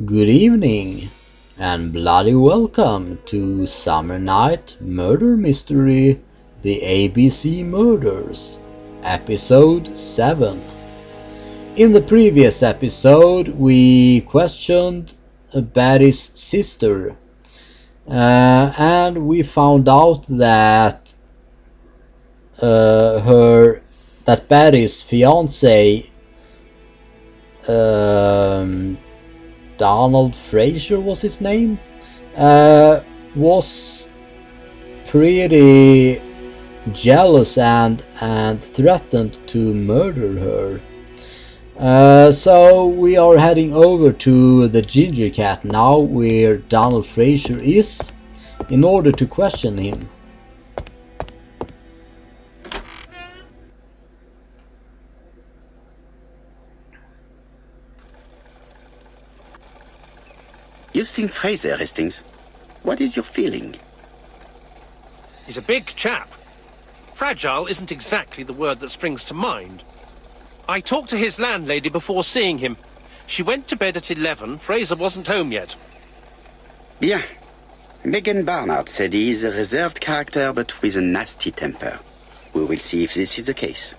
Good evening, and bloody welcome to Summer Night Murder Mystery, the A.B.C. Murders, Episode 7. In the previous episode, we questioned Barry's sister, and we found out that Barry's fiance, Donald Fraser was his name, was pretty jealous and threatened to murder her. So we are heading over to the Ginger Cat now, where Donald Fraser is, in order to question him. You've seen Fraser, Hastings. What is your feeling? He's a big chap. Fragile isn't exactly the word that springs to mind. I talked to his landlady before seeing him. She went to bed at 11. Fraser wasn't home yet. Bien. Megan Barnard said he's a reserved character but with a nasty temper. We will see if this is the case.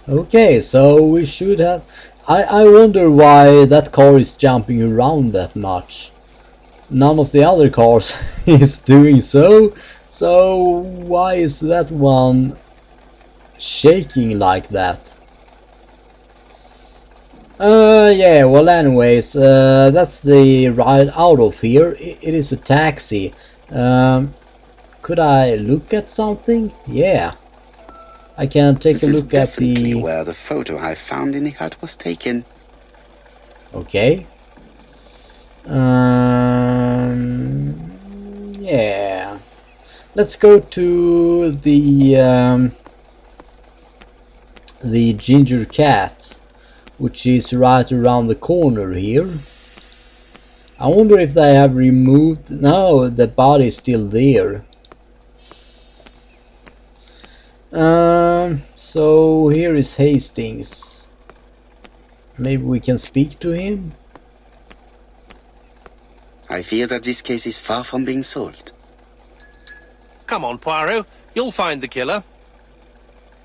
Okay, so we should have... I wonder why that car is jumping around that much. None of the other cars is doing so. So why is that one shaking like that? Yeah, well anyways, that's the ride out of here. It is a taxi. Could I look at something? Yeah. I can take a look at the... This is definitely where the photo I found in the hut was taken. Okay. Yeah. Let's go to the Ginger Cat, which is right around the corner here. I wonder if they have removed... No, the body is still there. So here is Hastings. Maybe we can speak to him? I fear that this case is far from being solved. Come on, Poirot. You'll find the killer.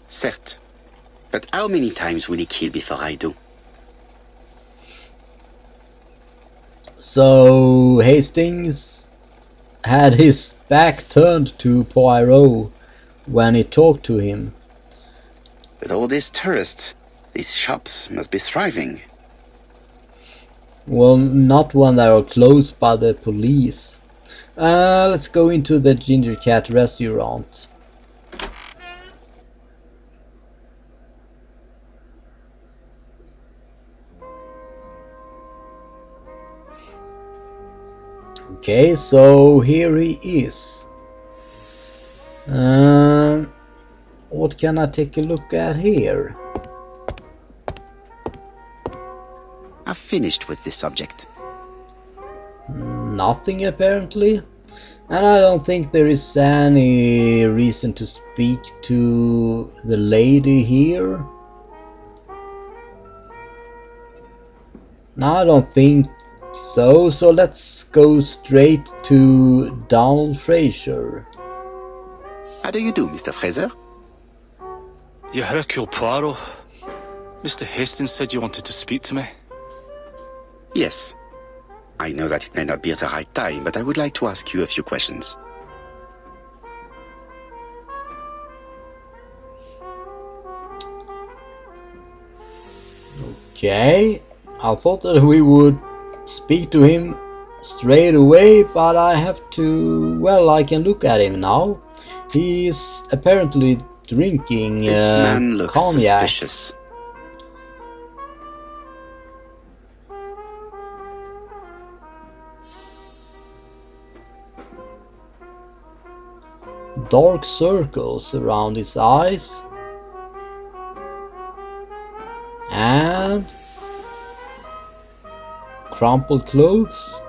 Certes. But how many times will he kill before I do? So Hastings had his back turned to Poirot when he talked to him. With all these tourists, these shops must be thriving. Well, not when they are closed by the police. Let's go into the Ginger Cat restaurant. Okay, so here he is. What can I take a look at here? I've finished with this subject. Nothing apparently. And I don't think there is any reason to speak to the lady here. No, I don't think so. So let's go straight to Donald Fraser. How do you do, Mr. Fraser? You're Hercule Poirot. Mr. Hastings said you wanted to speak to me. Yes. I know that it may not be the right time, but I would like to ask you a few questions. Okay, I thought that we would speak to him straight away, but I have to... Well, I can look at him now. He's apparently drinking This man looks cognac. suspicious. Dark circles around his eyes. And crumpled clothes.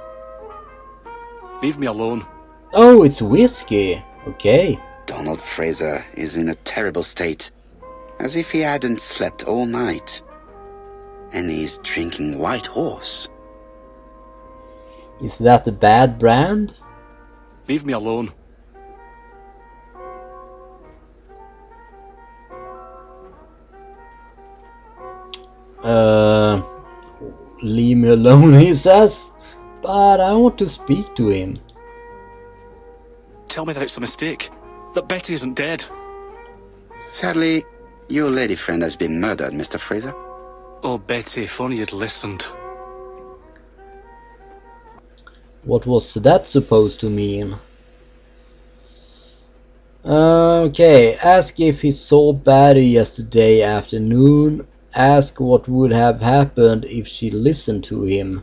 Leave me alone. Oh, it's whiskey. Okay. Donald Fraser is in a terrible state, as if he hadn't slept all night. And he's drinking White Horse. Is that a bad brand? Leave me alone. Leave me alone, he says. But I want to speak to him. Tell me that it's a mistake. That Betty isn't dead. Sadly, your lady friend has been murdered, Mr. Fraser. Oh, Betty, if only you'd listened. What was that supposed to mean? Okay, ask if he saw Betty yesterday afternoon. Ask what would have happened if she listened to him.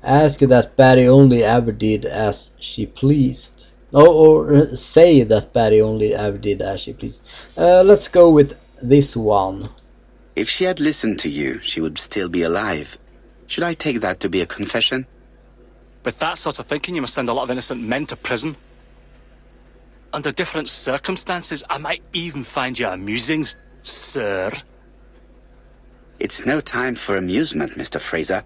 Ask that Betty only ever did as she pleased. Or say that Betty only ever did as she pleased. Let's go with this one. If she had listened to you, she would still be alive. Should I take that to be a confession? With that sort of thinking, you must send a lot of innocent men to prison. Under different circumstances, I might even find you amusing, sir. It's no time for amusement, Mr. Fraser.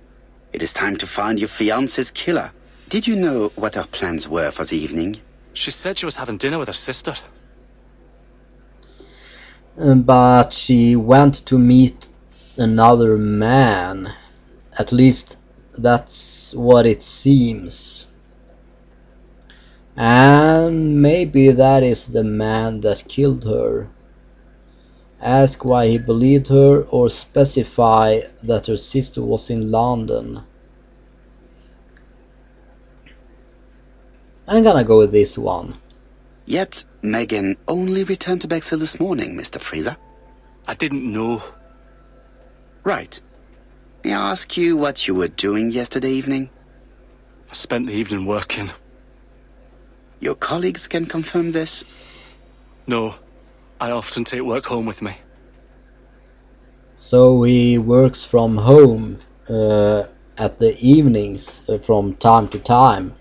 It is time to find your fiance's killer. Did you know what her plans were for the evening? She said she was having dinner with her sister. But she went to meet another man. At least that's what it seems. And maybe that is the man that killed her. Ask why he believed her, or specify that her sister was in London. I'm gonna go with this one. Yet, Megan only returned to Bexhill this morning, Mr. Fraser. I didn't know. Right. May I ask you what you were doing yesterday evening? I spent the evening working. Your colleagues can confirm this? No, I often take work home with me. So he works from home at the evenings from time to time.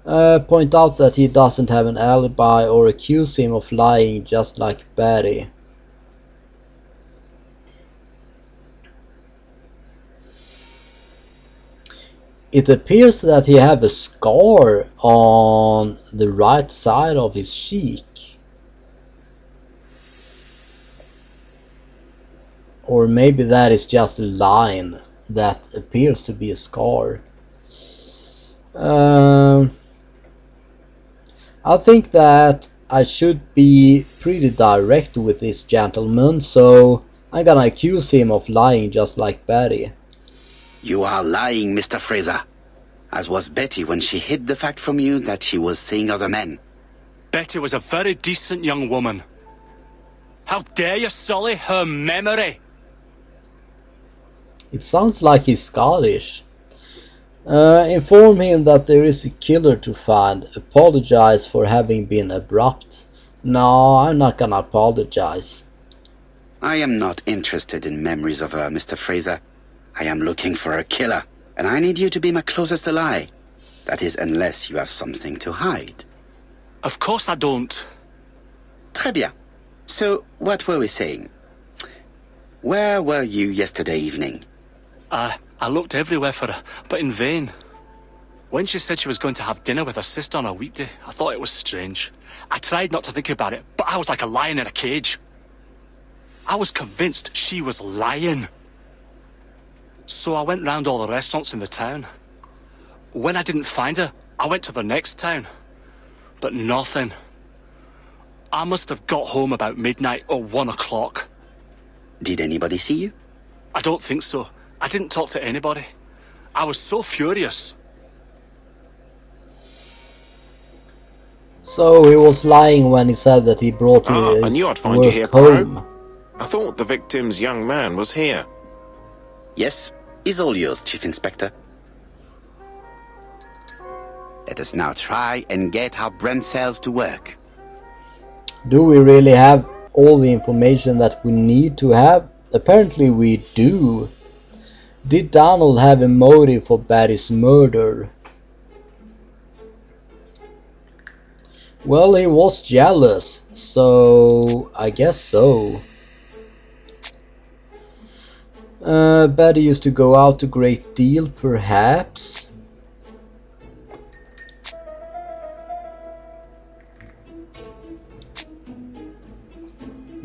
Point out that he doesn't have an alibi or accuse him of lying, just like Betty. It appears that he have a scar on the right side of his cheek. Or maybe that is just a line that appears to be a scar. I think that I should be pretty direct with this gentleman, so I'm gonna accuse him of lying, just like Betty. You are lying, Mr. Fraser. As was Betty when she hid the fact from you that she was seeing other men. Betty was a very decent young woman. How dare you sully her memory? It sounds like he's Scottish. Inform him that there is a killer to find. Apologize for having been abrupt. No, I'm not gonna apologize. I am not interested in memories of her, Mr. Fraser. I am looking for a killer, and I need you to be my closest ally. That is, unless you have something to hide. Of course I don't. Très bien. So, what were we saying? Where were you yesterday evening? I looked everywhere for her, but in vain. When she said she was going to have dinner with her sister on a weekday, I thought it was strange. I tried not to think about it, but I was like a lion in a cage. I was convinced she was lying. So I went round all the restaurants in the town. When I didn't find her, I went to the next town. But nothing. I must have got home about midnight or 1 o'clock. Did anybody see you? I don't think so. I didn't talk to anybody. I was so furious. So he was lying when he said that he brought his I knew I'd find work you here, Poirot. home. I thought the victim's young man was here. Yes, is all yours, Chief Inspector. Let us now try and get our brain cells to work. Do we really have all the information that we need to have? Apparently we do. Did Donald have a motive for Betty's murder? Well, he was jealous, so I guess so. Betty used to go out a great deal, perhaps.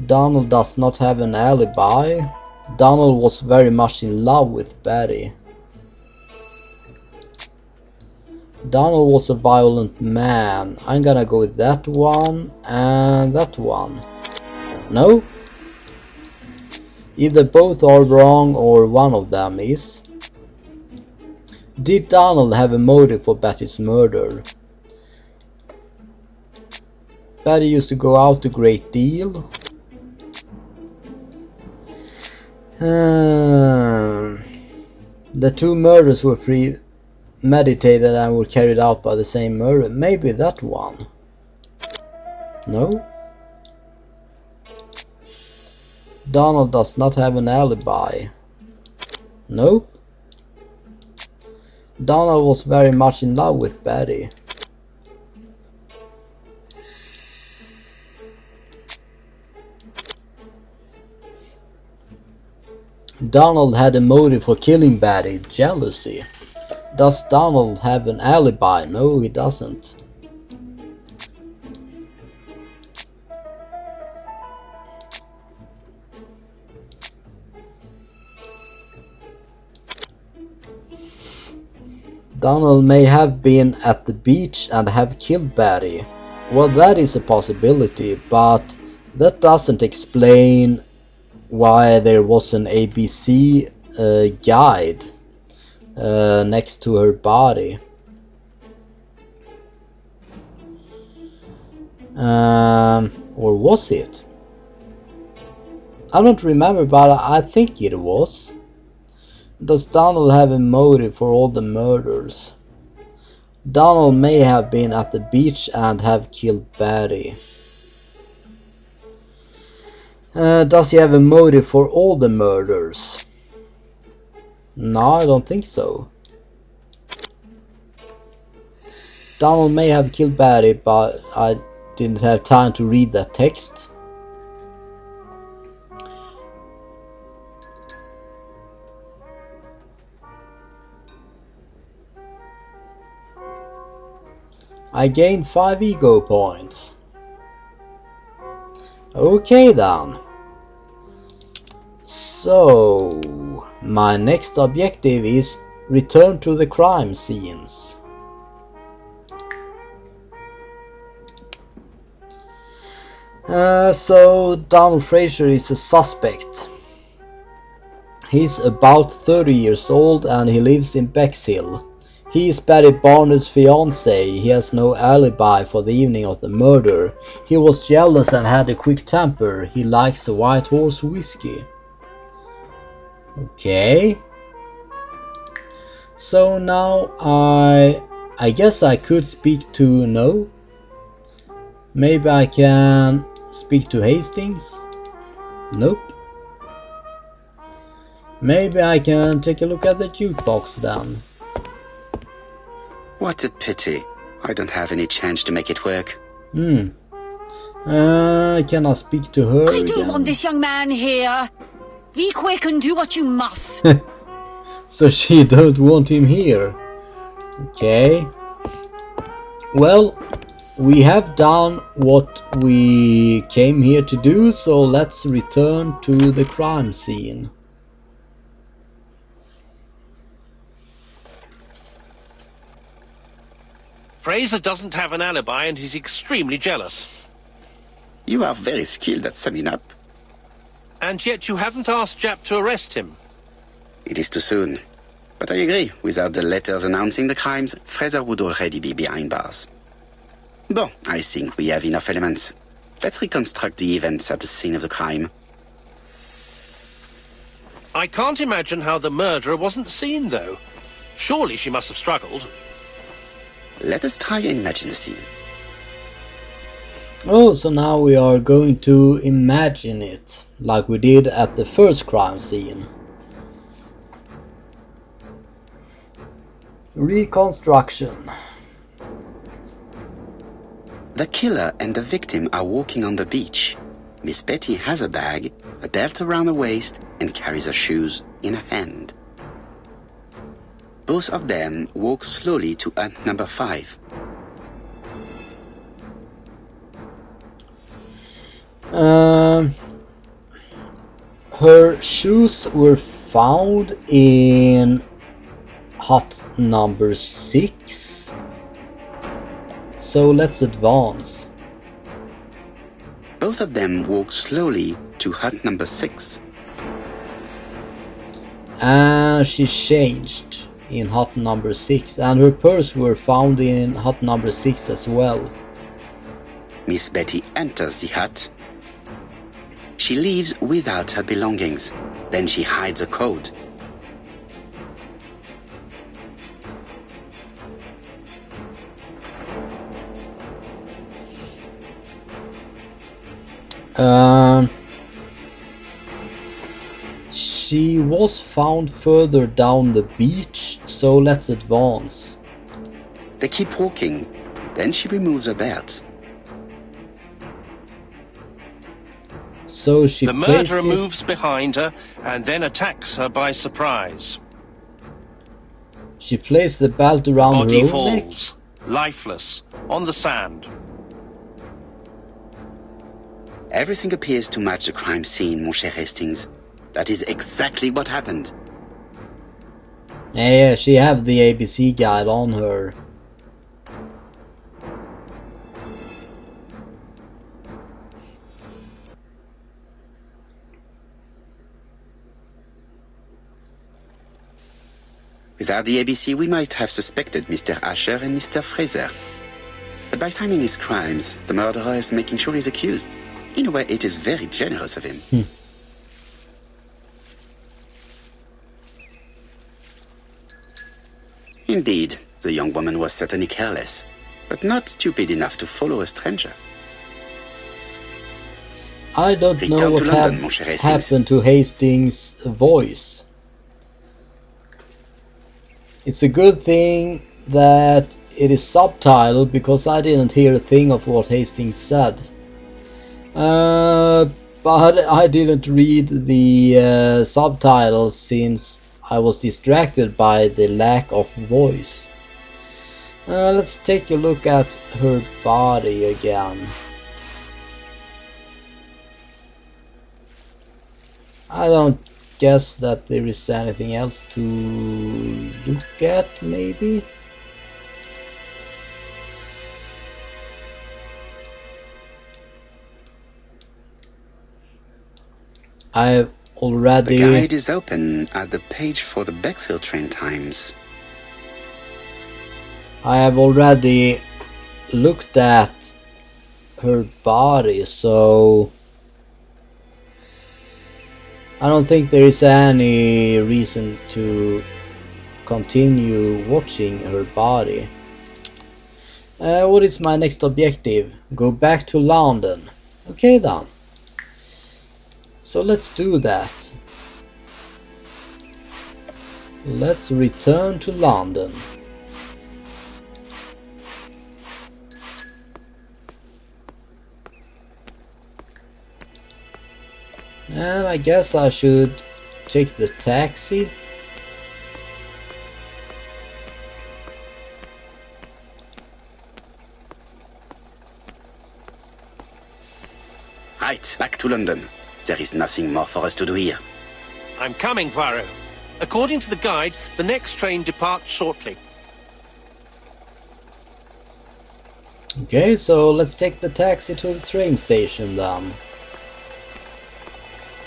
Donald does not have an alibi. Donald was very much in love with Betty. Donald was a violent man. I'm gonna go with that one and that one. No? Either both are wrong or one of them is. Did Donald have a motive for Betty's murder? Betty used to go out a great deal. The two murders were premeditated and were carried out by the same murderer. Maybe that one. No? Donald does not have an alibi. Nope. Donald was very much in love with Betty. Donald had a motive for killing Betty, jealousy. Does Donald have an alibi? No, he doesn't. Donald may have been at the beach and have killed Betty. Well, that is a possibility, but that doesn't explain why there was an A.B.C. guide next to her body. Or was it? I don't remember, but I think it was. Does Donald have a motive for all the murders? Donald may have been at the beach and have killed Betty. Does he have a motive for all the murders? No, I don't think so. Donald may have killed Betty, but I didn't have time to read that text. I gained 5 ego points. Okay then. So, my next objective is return to the crime scenes. So, Donald Fraser is a suspect. He's about 30 years old and he lives in Bexhill. He is Betty Barnard's fiancé. He has no alibi for the evening of the murder. He was jealous and had a quick temper. He likes a White Horse whiskey. Okay. So now I guess I could speak to No. Maybe I can speak to Hastings. Nope. Maybe I can take a look at the jukebox then. What a pity. I don't have any chance to make it work. Can I speak to her I don't again? want this young man here. Be quick and do what you must. So she don't want him here. Okay. Well, we have done what we came here to do, so let's return to the crime scene. Fraser doesn't have an alibi and he's extremely jealous. You are very skilled at summing up. And yet you haven't asked Japp to arrest him. It is too soon. But I agree, without the letters announcing the crimes, Fraser would already be behind bars. Bon, I think we have enough elements. Let's reconstruct the events at the scene of the crime. I can't imagine how the murderer wasn't seen, though. Surely she must have struggled. Let us try and imagine the scene. Oh, so now we are going to imagine it, like we did at the first crime scene. Reconstruction. The killer and the victim are walking on the beach. Miss Betty has a bag, a belt around her waist, and carries her shoes in her hand. Both of them walk slowly to hut number 5. Her shoes were found in hut number 6. So let's advance. Both of them walk slowly to hut number 6. And she changed in hut number 6, and her purse were found in hut number 6 as well. Miss Betty enters the hut. She leaves without her belongings. Then she hides a code. She was found further down the beach, so let's advance. They keep walking. Then she removes her belt. So she The placed murderer it, moves behind her and then attacks her by surprise. she placed the belt around her Body own neck. falls, lifeless, on the sand. Everything appears to match the crime scene, mon cher Hastings. That is exactly what happened. Yeah, she have the ABC guide on her. Without the ABC, we might have suspected Mr. Asher and Mr. Fraser. But by timing his crimes, the murderer is making sure he's accused. In a way, it is very generous of him. Indeed, the young woman was certainly careless, but not stupid enough to follow a stranger. I don't know Return what to London, mon cher Hastings. happened to Hastings' voice. It's a good thing that it is subtitled, because I didn't hear a thing of what Hastings said. But I didn't read the subtitles since I was distracted by the lack of voice. Let's take a look at her body again. I don't guess that there is anything else to look at, maybe? I've already... The guide is open at the page for the Bexhill train times. I have already looked at her body, so I don't think there is any reason to continue watching her body. What is my next objective? Go back to London. Okay then. So let's do that. Let's return to London. And I guess I should take the taxi. Right, back to London. There is nothing more for us to do here. I'm coming, Poirot. According to the guide, the next train departs shortly. Okay, so let's take the taxi to the train station then.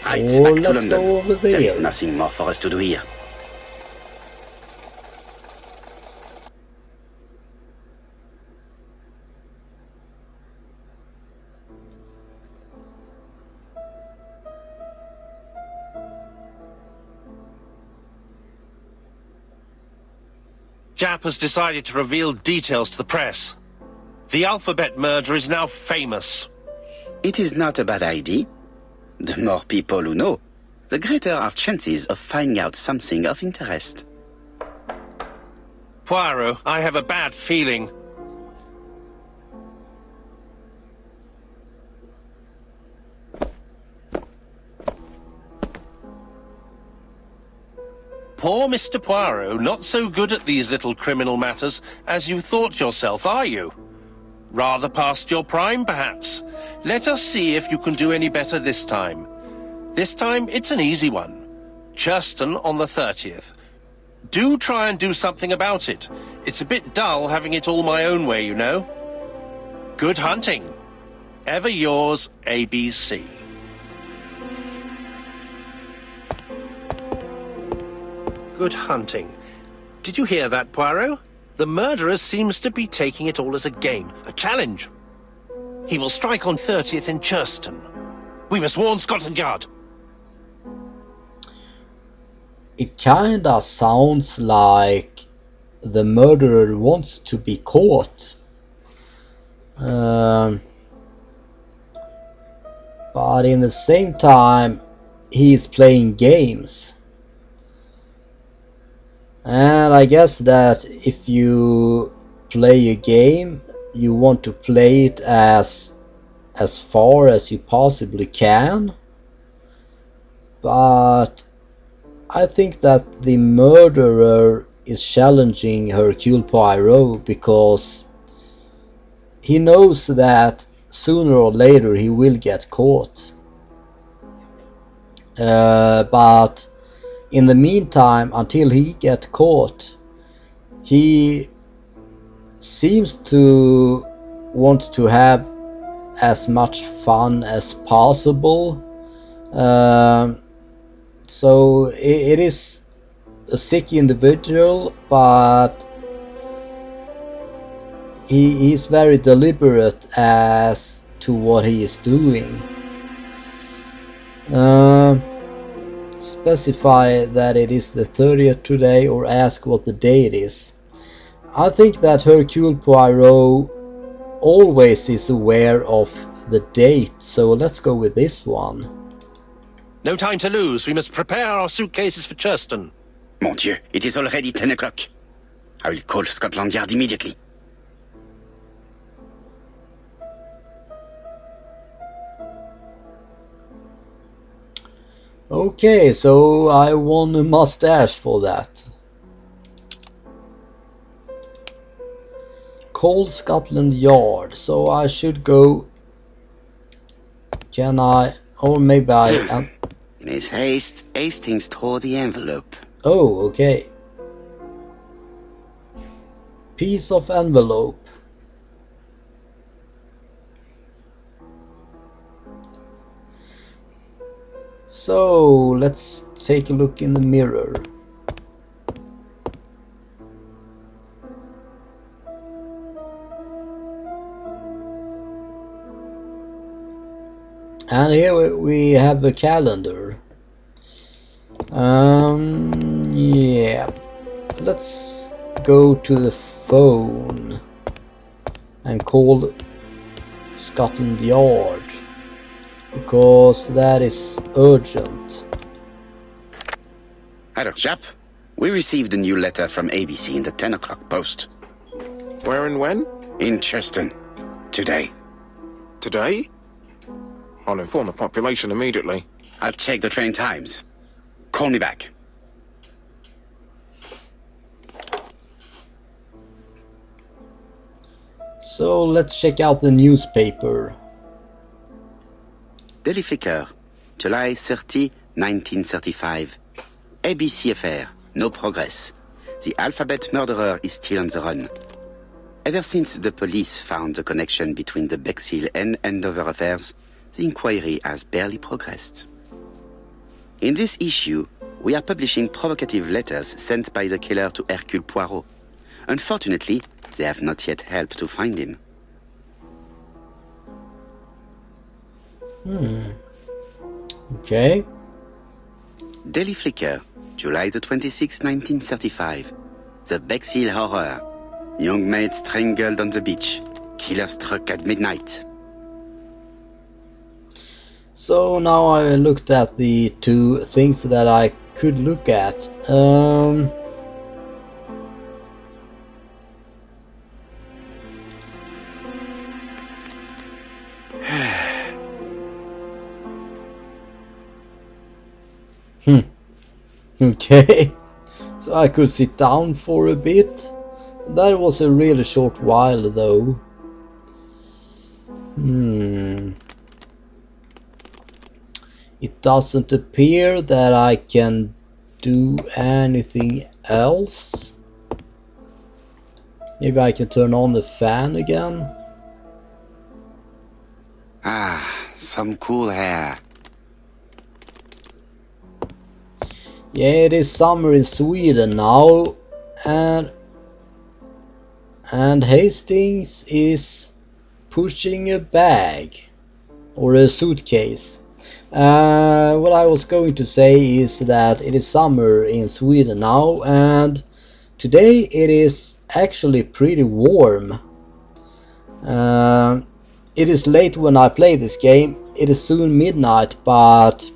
Right, Or back to let's go over London. There is there. nothing more for us to do here. Jap has decided to reveal details to the press. The alphabet murder is now famous. It is not a bad idea. The more people who know, the greater our chances of finding out something of interest. Poirot, I have a bad feeling. Poor Mr. Poirot, not so good at these little criminal matters as you thought yourself, are you? Rather past your prime, perhaps. Let us see if you can do any better this time. This time, it's an easy one. Churston on the 30th. Do try and do something about it. It's a bit dull having it all my own way, you know. Good hunting. Ever yours, A.B.C. Good hunting. Did you hear that, Poirot? The murderer seems to be taking it all as a game, a challenge. He will strike on 30th in Churston. We must warn Scotland Yard. It kinda sounds like the murderer wants to be caught. But in the same time, he's playing games. And I guess that if you play a game, you want to play it as far as you possibly can. But I think that the murderer is challenging Hercule Poirot because he knows that sooner or later he will get caught. But in the meantime, until he gets caught, he seems to want to have as much fun as possible. So it is a sick individual, but he is very deliberate as to what he is doing. Specify that it is the 30th today, or ask what the day it is. I think that Hercule Poirot always is aware of the date, so let's go with this one. No time to lose. We must prepare our suitcases for Churston. Mon Dieu, it is already 10 o'clock. I will call Scotland Yard immediately. Okay, so I won a mustache for that. Call Scotland Yard, so I should go. Can I? Or maybe I. In his haste, Hastings tore the envelope. Oh, okay. Piece of envelope. So let's take a look in the mirror. And here we have a calendar. Yeah. Let's go to the phone and call Scotland Yard, because that is urgent. Hello, chap. We received a new letter from A.B.C. in the 10 o'clock post. Where and when? In Churston. Today. Today? I'll inform the population immediately. I'll check the train times. Call me back. So let's check out the newspaper. Daily Flicker, July 30, 1935. A.B.C. affair, no progress. The alphabet murderer is still on the run. Ever since the police found the connection between the Bexhill and Andover affairs, the inquiry has barely progressed. In this issue, we are publishing provocative letters sent by the killer to Hercule Poirot. Unfortunately, they have not yet helped to find him. Okay. Daily Flicker, July the 26th, 1935. The Bexhill Horror. Young maid strangled on the beach. Killer struck at midnight. So now I looked at the two things that I could look at. Okay. so I could sit down for a bit. That was a really short while though. It doesn't appear that I can do anything else. Maybe I can turn on the fan again. Ah, some cool air. Yeah, it is summer in Sweden now, and Hastings is pushing a bag or a suitcase. What I was going to say is that it is summer in Sweden now, and today it is actually pretty warm. It is late when I play this game. It is soon midnight, but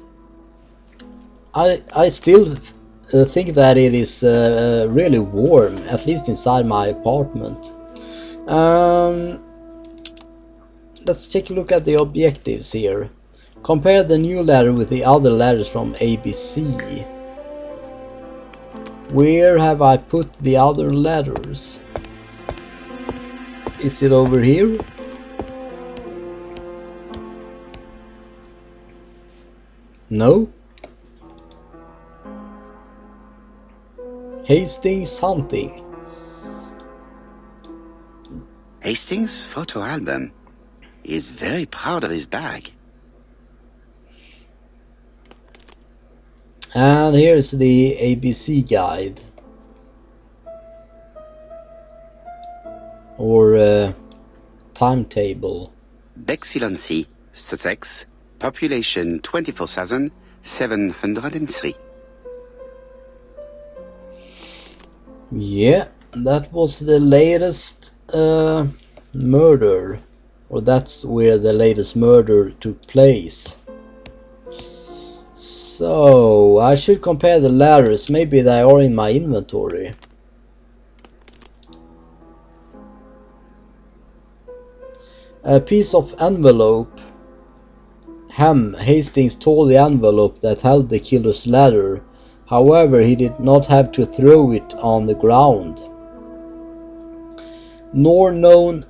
I still think that it is really warm, at least inside my apartment. Let's take a look at the objectives here. Compare the new letter with the other letters from A.B.C. Where have I put the other letters? Is it over here? No? Hastings something. Hastings' photo album. He is very proud of his bag. And here's the A.B.C guide. Or timetable. Bexillancy, Sussex, population 24,703. Yeah, that was the latest murder. Or that's where the latest murder took place. So, I should compare the letters. Maybe they are in my inventory. A piece of envelope. Hastings tore the envelope that held the killer's letter. However, he did not have to throw it on the ground. Nor known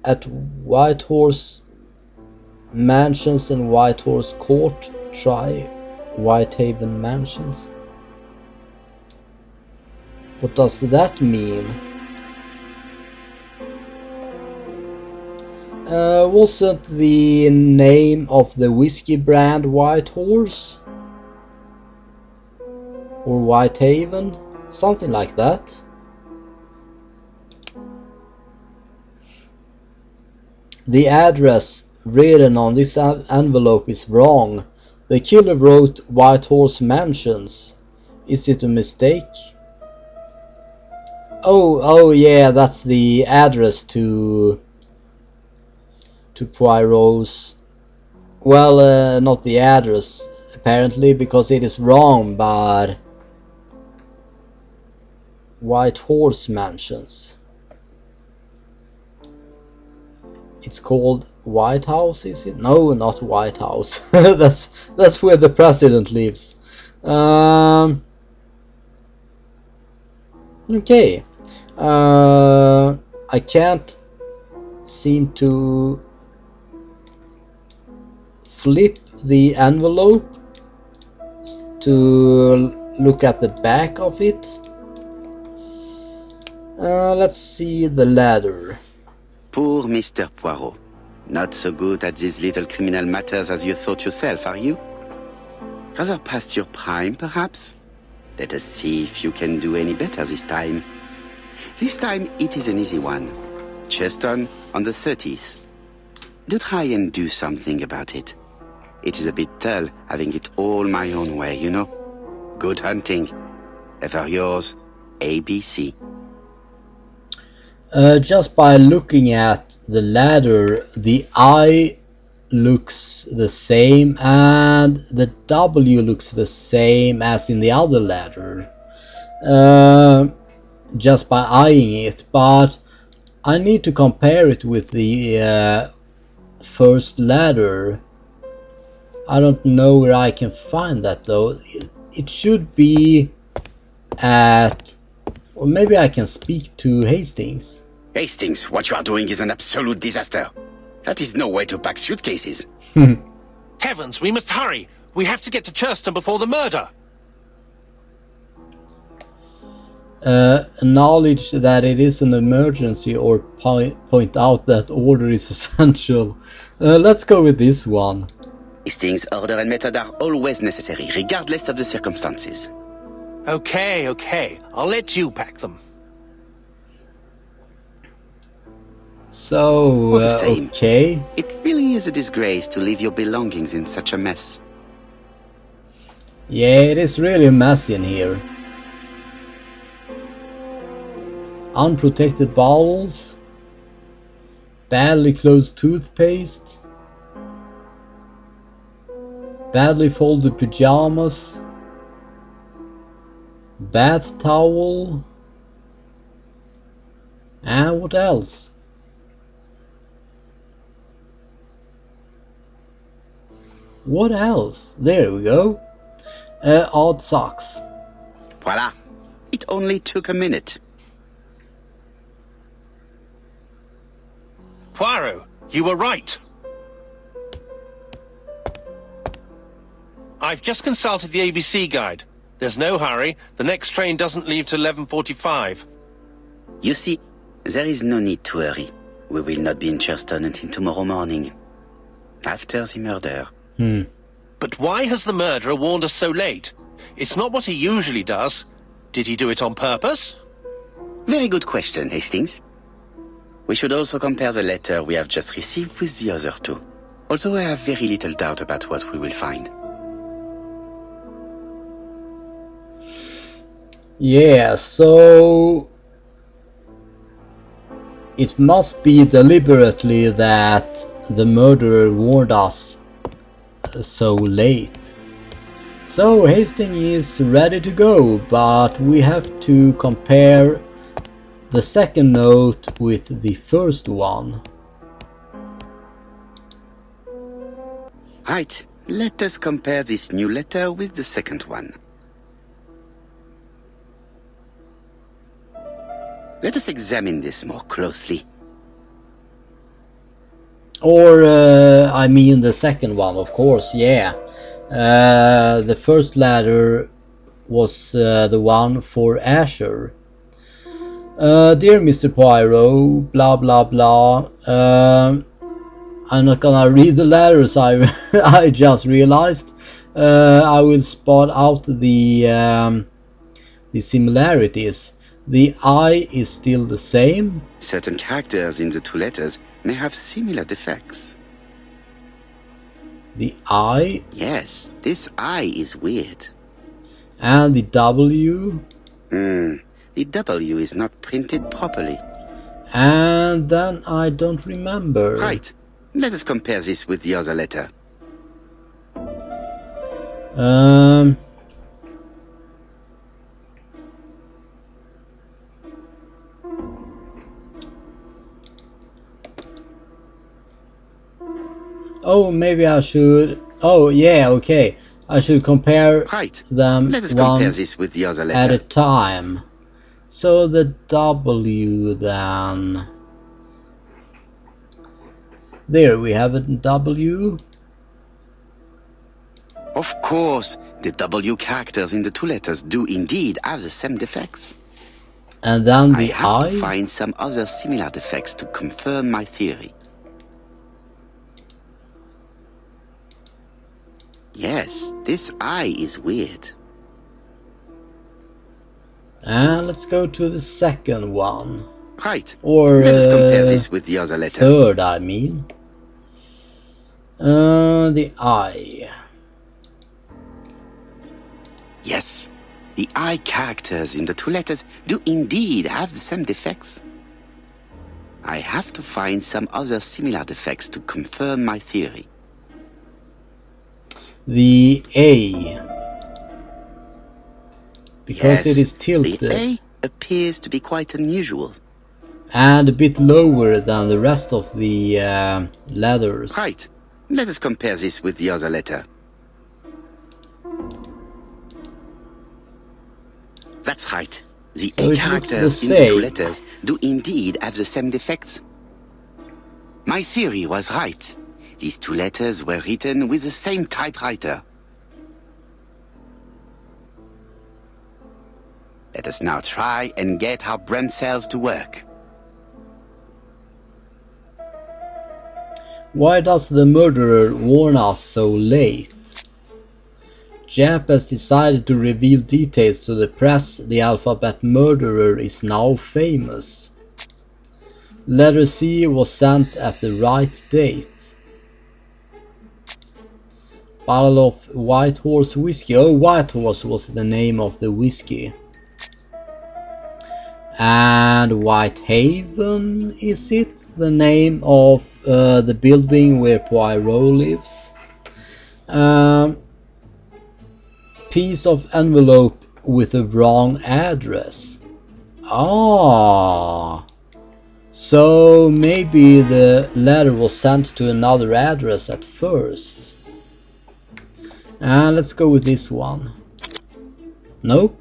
at Whitehorse Mansions and Whitehorse Court. Try Whitehaven Mansions. What does that mean? Wasn't the name of the whiskey brand Whitehorse? Or Whitehaven? Something like that. The address written on this envelope is wrong. The killer wrote Whitehorse Mansions. Is it a mistake? Oh yeah, that's the address to Poirot's. Well, not the address apparently, because it is wrong, but Whitehorse Mansions. It's called White House, is it? No, not White House. that's where the president lives. Okay. I can't seem to flip the envelope to look at the back of it. Let's see the letter. Poor Mr. Poirot. Not so good at these little criminal matters as you thought yourself, are you? Rather past your prime, perhaps? Let us see if you can do any better this time. This time it is an easy one. Cheston on the 30th. Do try and do something about it. It is a bit dull having it all my own way, you know. Good hunting. Ever yours, A.B.C. Just by looking at the ladder, the I looks the same and the W looks the same as in the other ladder. Just by eyeing it, but I need to compare it with the first ladder. I don't know where I can find that though. It should be at... Or maybe I can speak to Hastings. Hastings, what you are doing is an absolute disaster. That is no way to pack suitcases. Heavens, we must hurry. We have to get to Churston before the murder. Acknowledge that it is an emergency or point out that order is essential. Let's go with this one. Hastings' order and method are always necessary, regardless of the circumstances. Okay, okay. I'll let you pack them. So, All the same. okay. It really is a disgrace to leave your belongings in such a mess. Yeah, it is really a mess in here. Unprotected bottles. Badly closed toothpaste. Badly folded pajamas. Bath towel. And what else? What else? There we go. Odd socks. Voila. It only took a minute. Poirot, you were right. I've just consulted the A.B.C. guide. There's no hurry. The next train doesn't leave till 11:45. You see, there is no need to hurry. We will not be in Churston until tomorrow morning. After the murder. But why has the murderer warned us so late? It's not what he usually does. Did he do it on purpose? Very good question, Hastings. We should also compare the letter we have just received with the other two. Although I have very little doubt about what we will find. Yeah, so... It must be deliberately that the murderer warned us so late. So Hastings is ready to go, but we have to compare the second note with the first one. Right, let us compare this new letter with the second one. Let us examine this more closely. Or, I mean the second one, of course, yeah. The first letter was the one for Asher. Dear Mr. Poirot, blah blah blah. I'm not gonna read the letters, I just realized. I will spot out the similarities. The I is still the same. Certain characters in the two letters may have similar defects. The I. Yes, this I is weird. And the W. The W is not printed properly. And then I don't remember. Right. Let us compare this with the other letter. Oh, maybe I should... Oh, yeah, okay. I should compare them Let us one compare this with the other letter. at a time. So the W then... There we have a W. Of course, the W characters in the two letters do indeed have the same defects. And then the I have I. to find some other similar defects to confirm my theory. Yes, this I is weird. And let's go to the second one. Right. Or let us compare this with the other letter. Third, I mean. The I. Yes, the I characters in the two letters do indeed have the same defects. I have to find some other similar defects to confirm my theory. The A. Because Yes, it is tilted. The A appears to be quite unusual. And a bit lower than the rest of the letters. Right. Let us compare this with the other letter. That's right. The So A it looks the characters in the two same. letters do indeed have the same defects. My theory was right. These two letters were written with the same typewriter. Let us now try and get our brain cells to work. Why does the murderer warn us so late? Jap has decided to reveal details to the press. The alphabet murderer is now famous. Letter C was sent at the right date. Bottle of White Horse whiskey. Oh, White Horse was the name of the whiskey. And Whitehaven, is it the name of the building where Poirot lives? Piece of envelope with the wrong address. Ah, so maybe the letter was sent to another address at first. And let's go with this one. Nope.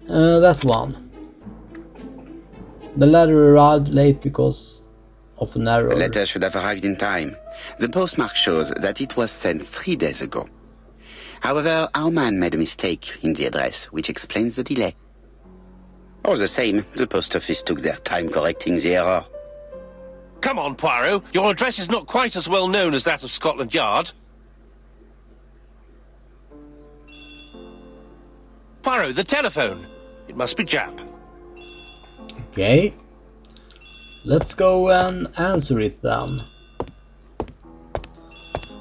That one. The letter arrived late because of an error. The letter should have arrived in time. The postmark shows that it was sent 3 days ago. However, our man made a mistake in the address, which explains the delay. All the same, the post office took their time correcting the error. Come on, Poirot. Your address is not quite as well known as that of Scotland Yard. Poirot, the telephone. It must be Jap. Okay. Let's go and answer it then.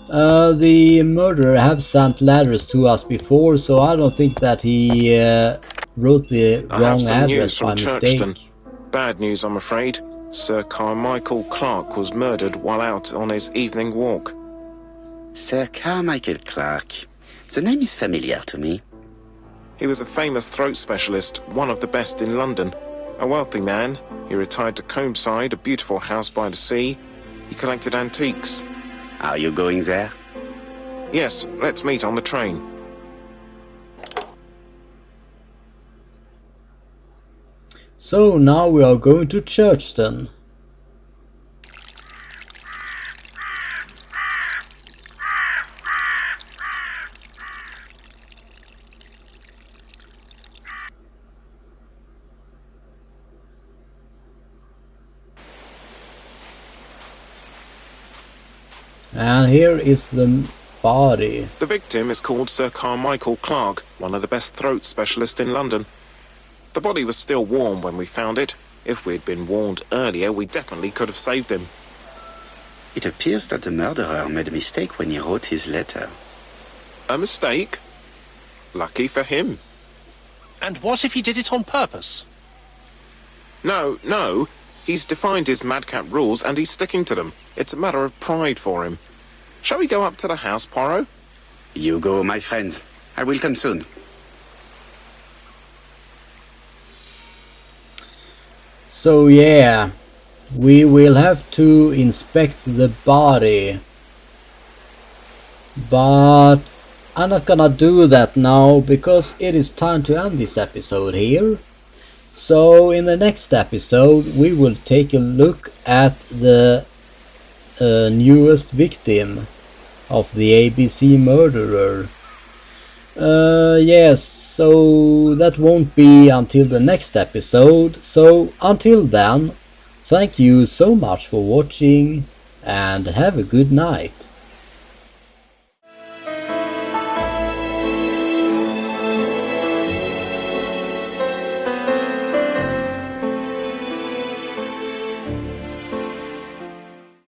The murderer have sent letters to us before, so I don't think that he wrote the I have wrong some news address by from mistake. Churchton. Bad news, I'm afraid. Sir Carmichael Clark was murdered while out on his evening walk. Sir Carmichael Clark. The name is familiar to me. He was a famous throat specialist, one of the best in London. A wealthy man, he retired to Combside, a beautiful house by the sea. He collected antiques. Are you going there? Yes, let's meet on the train. So now we are going to Churchton. And here is the body. The victim is called Sir Carmichael Clark, one of the best throat specialists in London. The body was still warm when we found it. If we'd been warned earlier, we definitely could have saved him. It appears that the murderer made a mistake when he wrote his letter. A mistake? Lucky for him. And what if he did it on purpose? No. He's defined his madcap rules and he's sticking to them. It's a matter of pride for him. Shall we go up to the house, Poirot? You go, my friends. I will come soon. So yeah, we will have to inspect the body. But I'm not gonna do that now because it is time to end this episode here. So in the next episode we will take a look at the newest victim of the A.B.C. murderer. Yes, so that won't be until the next episode. So until then, thank you so much for watching and have a good night.